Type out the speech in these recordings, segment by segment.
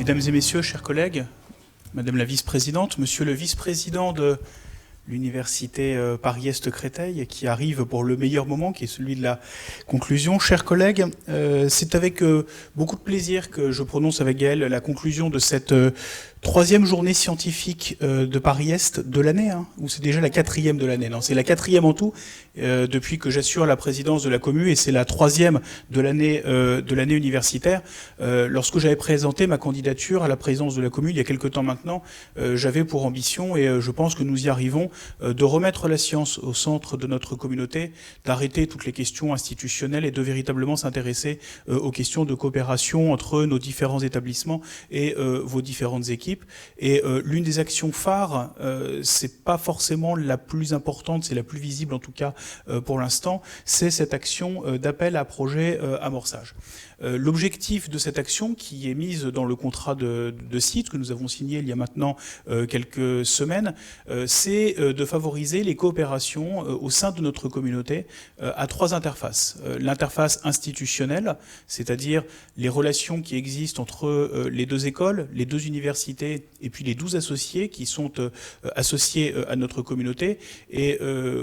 Mesdames et messieurs, chers collègues, Madame la vice-présidente, Monsieur le vice-président de l'Université Paris-Est Créteil, qui arrive pour le meilleur moment, qui est celui de la conclusion. Chers collègues, c'est avec beaucoup de plaisir que je prononce avec Gaël la conclusion de cette troisième journée scientifique de Paris-Est de l'année, ou c'est déjà la quatrième de l'année? Non, c'est la quatrième en tout, depuis que j'assure la présidence de la Commu, et c'est la troisième de l'année universitaire. Lorsque j'avais présenté ma candidature à la présidence de la Commu, il y a quelque temps maintenant, j'avais pour ambition, et je pense que nous y arrivons, de remettre la science au centre de notre communauté, d'arrêter toutes les questions institutionnelles et de véritablement s'intéresser aux questions de coopération entre nos différents établissements et vos différentes équipes. Et l'une des actions phares, c'est pas forcément la plus importante, c'est la plus visible en tout cas pour l'instant, c'est cette action d'appel à projet amorçage. L'objectif de cette action, qui est mise dans le contrat de site que nous avons signé il y a maintenant quelques semaines, c'est de favoriser les coopérations au sein de notre communauté à trois interfaces. L'interface institutionnelle, c'est-à-dire les relations qui existent entre les deux écoles, les deux universités et puis les 12 associés qui sont associés à notre communauté. Et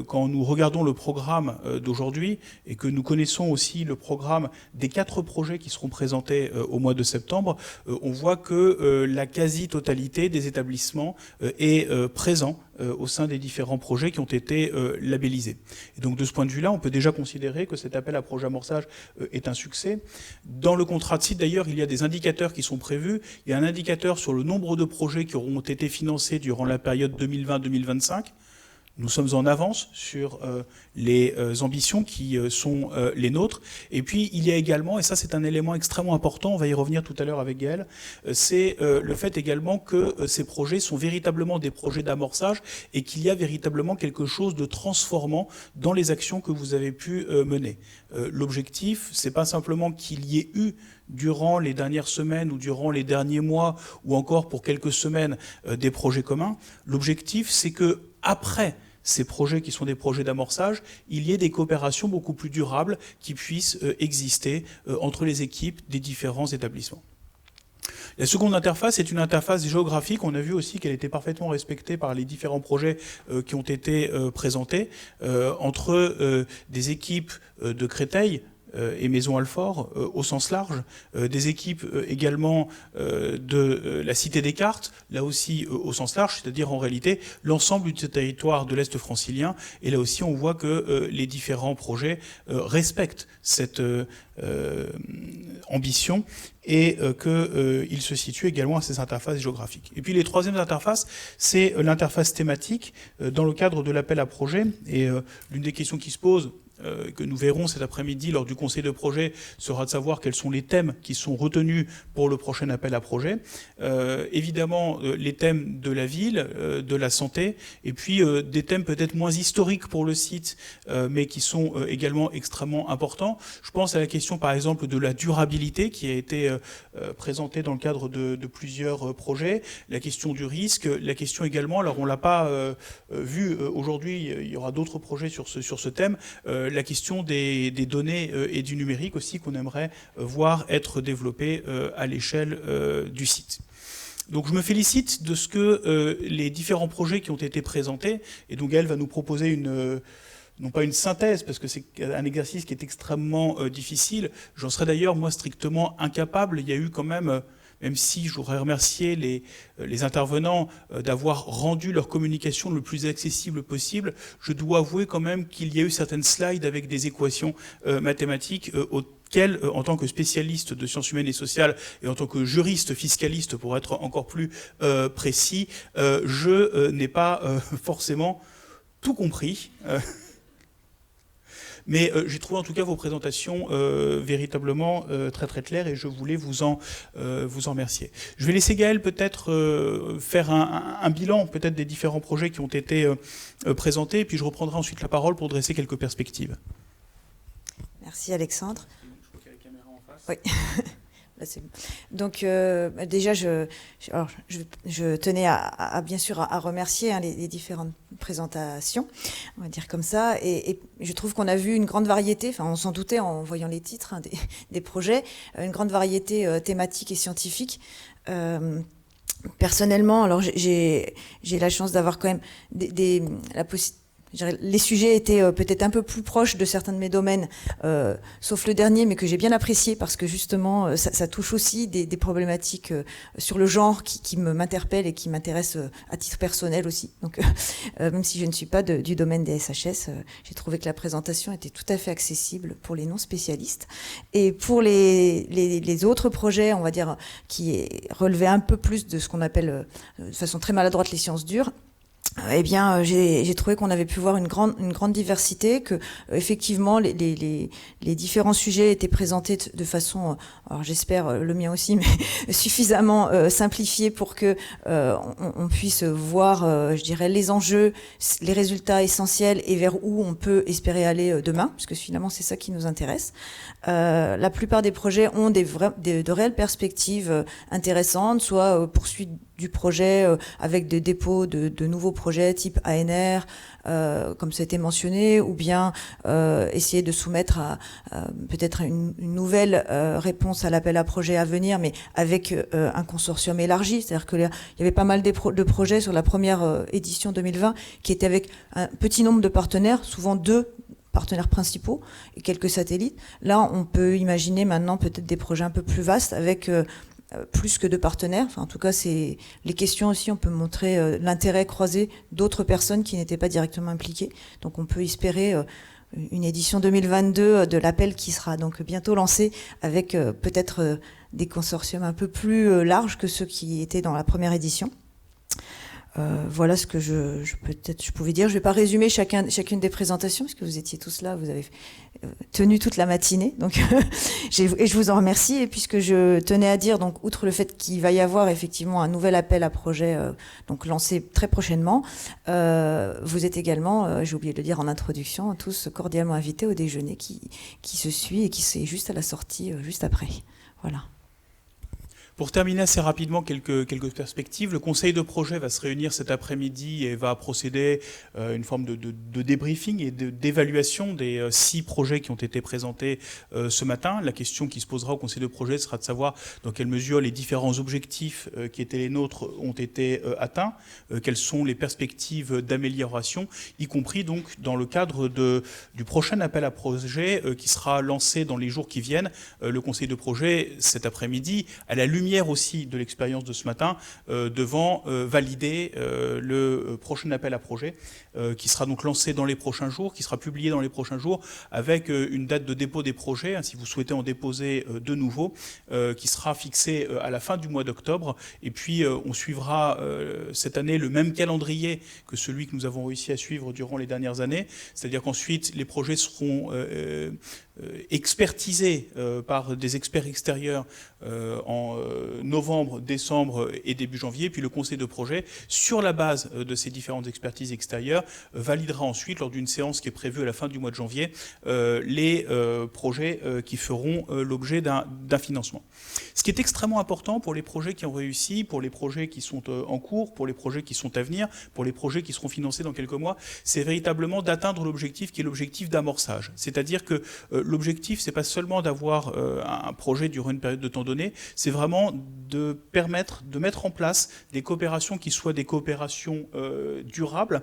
quand nous regardons le programme d'aujourd'hui et que nous connaissons aussi le programme des 4 projets qui seront présentés au mois de septembre, on voit que la quasi-totalité des établissements est présent au sein des différents projets qui ont été labellisés. Et donc de ce point de vue-là, on peut déjà considérer que cet appel à projet amorçage est un succès. Dans le contrat de site, d'ailleurs, il y a des indicateurs qui sont prévus. Il y a un indicateur sur le nombre de projets qui auront été financés durant la période 2020-2025. Nous sommes en avance sur les ambitions qui sont les nôtres. Et puis, il y a également, et ça c'est un élément extrêmement important, on va y revenir tout à l'heure avec Gaël, c'est le fait également que ces projets sont véritablement des projets d'amorçage et qu'il y a véritablement quelque chose de transformant dans les actions que vous avez pu mener. L'objectif, c'est pas simplement qu'il y ait eu durant les dernières semaines ou durant les derniers mois ou encore pour quelques semaines des projets communs. L'objectif, c'est que après ces projets qui sont des projets d'amorçage, il y ait des coopérations beaucoup plus durables qui puissent exister entre les équipes des différents établissements. La seconde interface est une interface géographique. On a vu aussi qu'elle était parfaitement respectée par les différents projets qui ont été présentés entre des équipes de Créteil et Maison Alfort au sens large, des équipes également de la Cité des Cartes, là aussi au sens large, c'est-à-dire en réalité l'ensemble du territoire de l'Est francilien. Et là aussi on voit que les différents projets respectent cette ambition et qu'il se situe également à ces interfaces géographiques. Et puis les troisièmes interfaces, c'est l'interface thématique dans le cadre de l'appel à projet. Et l'une des questions qui se posent, que nous verrons cet après-midi lors du conseil de projet, sera de savoir quels sont les thèmes qui sont retenus pour le prochain appel à projet. Évidemment, les thèmes de la ville, de la santé, et puis des thèmes peut-être moins historiques pour le site, mais qui sont également extrêmement importants. Je pense à la question, par exemple, de la durabilité qui a été présentée dans le cadre de plusieurs projets, la question du risque, la question également, alors on l'a pas vu aujourd'hui, il y aura d'autres projets sur ce thème, la question des données et du numérique aussi qu'on aimerait voir être développé à l'échelle du site. Donc je me félicite de ce que les différents projets qui ont été présentés, et donc elle va nous proposer non pas une synthèse, parce que c'est un exercice qui est extrêmement difficile. J'en serais d'ailleurs, moi, strictement incapable. Il y a eu quand même si je voudrais remercier les intervenants d'avoir rendu leur communication le plus accessible possible, je dois avouer quand même qu'il y a eu certaines slides avec des équations mathématiques auxquelles, en tant que spécialiste de sciences humaines et sociales et en tant que juriste fiscaliste, pour être encore plus précis, je n'ai pas forcément tout compris. Mais j'ai trouvé en tout cas vos présentations véritablement très très claires et je voulais vous en remercier. Je vais laisser Gaël peut-être faire un bilan peut-être des différents projets qui ont été présentés et puis je reprendrai ensuite la parole pour dresser quelques perspectives. Merci Alexandre. Je crois qu'il y a la caméra en face. Oui. Là, c'est bon. Donc déjà, je tenais bien sûr à remercier les différentes présentations, on va dire comme ça, et je trouve qu'on a vu une grande variété, enfin on s'en doutait en voyant les titres des projets, une grande variété thématique et scientifique. Personnellement, alors j'ai la chance d'avoir quand même les sujets étaient peut-être un peu plus proches de certains de mes domaines, sauf le dernier, mais que j'ai bien apprécié parce que justement, ça touche aussi des problématiques sur le genre qui m'interpellent et qui m'intéressent à titre personnel aussi. Donc, même si je ne suis pas du domaine des SHS, j'ai trouvé que la présentation était tout à fait accessible pour les non-spécialistes. Et pour les autres projets, on va dire, qui relevaient un peu plus de ce qu'on appelle, de façon très maladroite, les sciences dures, eh bien, j'ai trouvé qu'on avait pu voir une grande diversité, que effectivement les différents sujets étaient présentés de façon, alors j'espère le mien aussi, mais suffisamment simplifiée pour que on puisse voir, je dirais, les enjeux, les résultats essentiels et vers où on peut espérer aller demain, parce que finalement c'est ça qui nous intéresse. La plupart des projets ont de réelles perspectives intéressantes, soit poursuite du projet avec des dépôts de nouveaux projets type ANR, comme ça a été mentionné, ou bien essayer de soumettre à peut-être une nouvelle réponse à l'appel à projet à venir, mais avec un consortium élargi. C'est-à-dire qu'il y avait pas mal de projets sur la première édition 2020 qui étaient avec un petit nombre de partenaires, souvent 2 partenaires principaux et quelques satellites. Là, on peut imaginer maintenant peut-être des projets un peu plus vastes avec plus que 2 partenaires. Enfin, en tout cas, c'est les questions aussi, on peut montrer l'intérêt croisé d'autres personnes qui n'étaient pas directement impliquées. Donc on peut espérer une édition 2022 de l'appel qui sera donc bientôt lancée avec peut-être des consortiums un peu plus larges que ceux qui étaient dans la première édition. Voilà ce que je pouvais dire. Je ne vais pas résumer chacune des présentations, parce que vous étiez tous là, vous avez tenu toute la matinée. Donc, et je vous en remercie. Et puisque je tenais à dire, donc, outre le fait qu'il va y avoir effectivement un nouvel appel à projet donc lancé très prochainement, vous êtes également, j'ai oublié de le dire en introduction, tous cordialement invités au déjeuner qui se suit et qui c'est juste à la sortie, juste après. Voilà. Pour terminer assez rapidement quelques perspectives, le conseil de projet va se réunir cet après-midi et va procéder à une forme de débriefing et d'évaluation des 6 projets qui ont été présentés ce matin. La question qui se posera au conseil de projet sera de savoir dans quelle mesure les différents objectifs qui étaient les nôtres ont été atteints, quelles sont les perspectives d'amélioration, y compris donc dans le cadre du prochain appel à projet qui sera lancé dans les jours qui viennent. Le conseil de projet cet après-midi, à la lumière aussi de l'expérience de ce matin, devant valider le prochain appel à projet qui sera donc lancé dans les prochains jours, qui sera publié dans les prochains jours avec une date de dépôt des projets, hein, si vous souhaitez en déposer de nouveau, qui sera fixée à la fin du mois d'octobre. Et puis on suivra cette année le même calendrier que celui que nous avons réussi à suivre durant les dernières années, c'est-à-dire qu'ensuite les projets seront expertisés par des experts extérieurs en novembre, décembre et début janvier, puis le conseil de projet, sur la base de ces différentes expertises extérieures, validera ensuite, lors d'une séance qui est prévue à la fin du mois de janvier, les projets qui feront l'objet d'un financement. Ce qui est extrêmement important pour les projets qui ont réussi, pour les projets qui sont en cours, pour les projets qui sont à venir, pour les projets qui seront financés dans quelques mois, c'est véritablement d'atteindre l'objectif qui est l'objectif d'amorçage. C'est-à-dire que l'objectif, c'est pas seulement d'avoir un projet durant une période de temps donnée, c'est vraiment de permettre de mettre en place des coopérations qui soient des coopérations durables.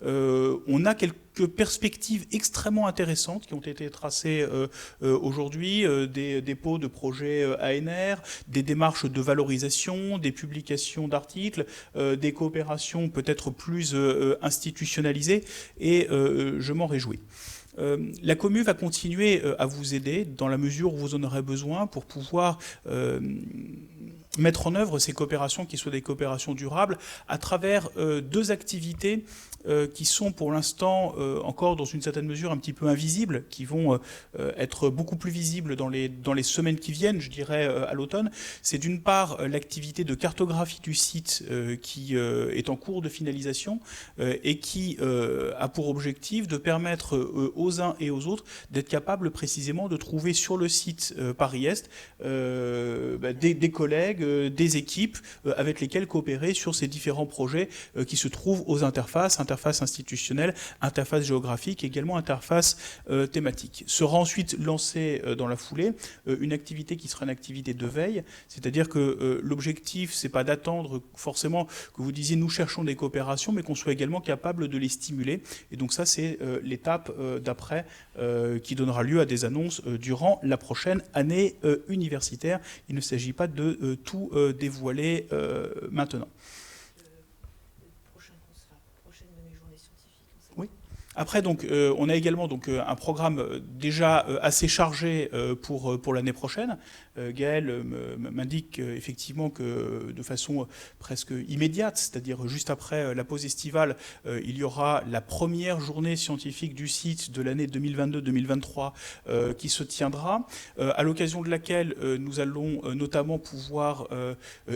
On a quelques perspectives extrêmement intéressantes qui ont été tracées aujourd'hui, des dépôts de projets ANR, des démarches de valorisation, des publications d'articles, des coopérations peut-être plus institutionnalisées, et je m'en réjouis. La Commu va continuer à vous aider dans la mesure où vous en aurez besoin pour pouvoir mettre en œuvre ces coopérations qui soient des coopérations durables à travers 2 activités qui sont pour l'instant encore dans une certaine mesure un petit peu invisibles, qui vont être beaucoup plus visibles dans les semaines qui viennent, je dirais à l'automne. C'est d'une part l'activité de cartographie du site qui est en cours de finalisation et qui a pour objectif de permettre aux aux uns et aux autres d'être capables précisément de trouver sur le site Paris-Est des collègues, des équipes avec lesquelles coopérer sur ces différents projets qui se trouvent aux interfaces institutionnelles, interfaces géographiques, également interfaces thématiques. Sera ensuite lancée dans la foulée une activité qui sera une activité de veille, c'est-à-dire que l'objectif, c'est pas d'attendre forcément que vous disiez nous cherchons des coopérations, mais qu'on soit également capable de les stimuler. Et donc ça, c'est l'étape d'après qui donnera lieu à des annonces durant la prochaine année universitaire. Il ne s'agit pas de tout dévoiler maintenant. Oui. Après, donc, on a également donc, un programme déjà assez chargé pour l'année prochaine. Gaël m'indique effectivement que de façon presque immédiate, c'est-à-dire juste après la pause estivale, il y aura la première journée scientifique du site de l'année 2022-2023 qui se tiendra, à l'occasion de laquelle nous allons notamment pouvoir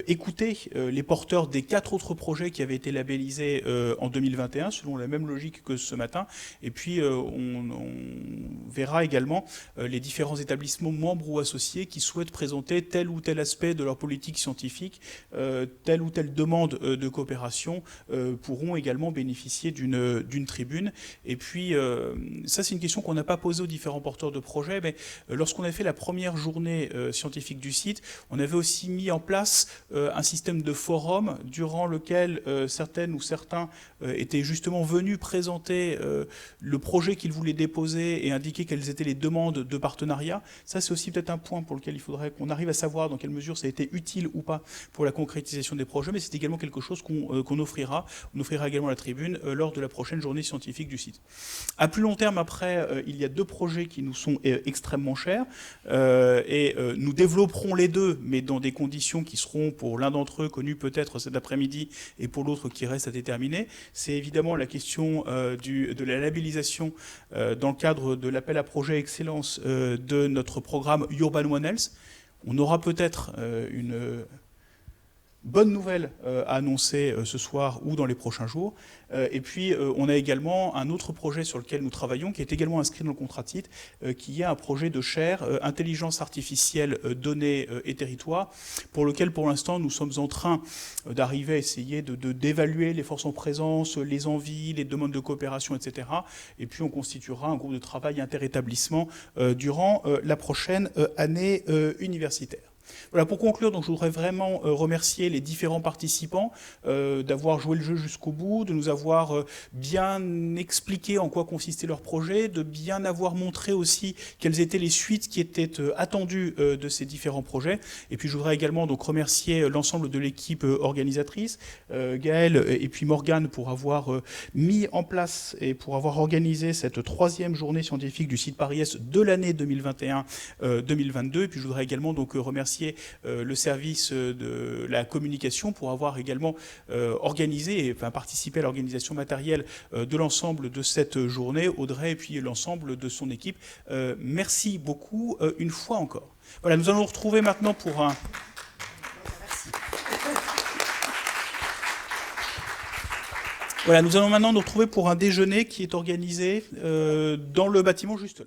écouter les porteurs des 4 autres projets qui avaient été labellisés en 2021, selon la même logique que ce matin. Et puis, on verra également les différents établissements membres ou associés qui souhaitent présenter tel ou tel aspect de leur politique scientifique, telle ou telle demande de coopération pourront également bénéficier d'une tribune. Et puis, ça c'est une question qu'on n'a pas posée aux différents porteurs de projets, mais lorsqu'on a fait la première journée scientifique du site, on avait aussi mis en place un système de forum durant lequel certaines ou certains étaient justement venus présenter le projet qu'ils voulaient déposer et indiquer quelles étaient les demandes de partenariat. Ça c'est aussi peut-être un point pour lequel il faudrait qu'on arrive à savoir dans quelle mesure ça a été utile ou pas pour la concrétisation des projets, mais c'est également quelque chose qu'on offrira. On offrira également la tribune lors de la prochaine journée scientifique du site. À plus long terme, après, il y a 2 projets qui nous sont extrêmement chers et nous développerons les 2, mais dans des conditions qui seront pour l'un d'entre eux connues peut-être cet après-midi et pour l'autre qui reste à déterminer. C'est évidemment la question de la labellisation dans le cadre de l'appel à projet excellence de notre programme Urban One Health. On aura peut-être une bonne nouvelle à annoncer ce soir ou dans les prochains jours. Et puis, on a également un autre projet sur lequel nous travaillons, qui est également inscrit dans le contrat titre, qui est un projet de chaire, intelligence artificielle, données et territoires, pour lequel, pour l'instant, nous sommes en train d'arriver à essayer d'évaluer les forces en présence, les envies, les demandes de coopération, etc. Et puis, on constituera un groupe de travail interétablissement durant la prochaine année universitaire. Voilà, pour conclure, donc, je voudrais vraiment remercier les différents participants d'avoir joué le jeu jusqu'au bout, de nous avoir bien expliqué en quoi consistait leur projet, de bien avoir montré aussi quelles étaient les suites qui étaient attendues de ces différents projets. Et puis je voudrais également donc remercier l'ensemble de l'équipe organisatrice, Gaël et puis Morgane, pour avoir mis en place et pour avoir organisé cette 3e journée scientifique du site Paris-Est de l'année 2021-2022. Et puis je voudrais également donc remercier le service de la communication pour avoir également organisé et participé à l'organisation matérielle de l'ensemble de cette journée, Audrey et puis l'ensemble de son équipe. Merci beaucoup une fois encore. Voilà, nous allons nous retrouver maintenant pour un... Voilà, nous allons maintenant nous retrouver pour un déjeuner qui est organisé dans le bâtiment juste là.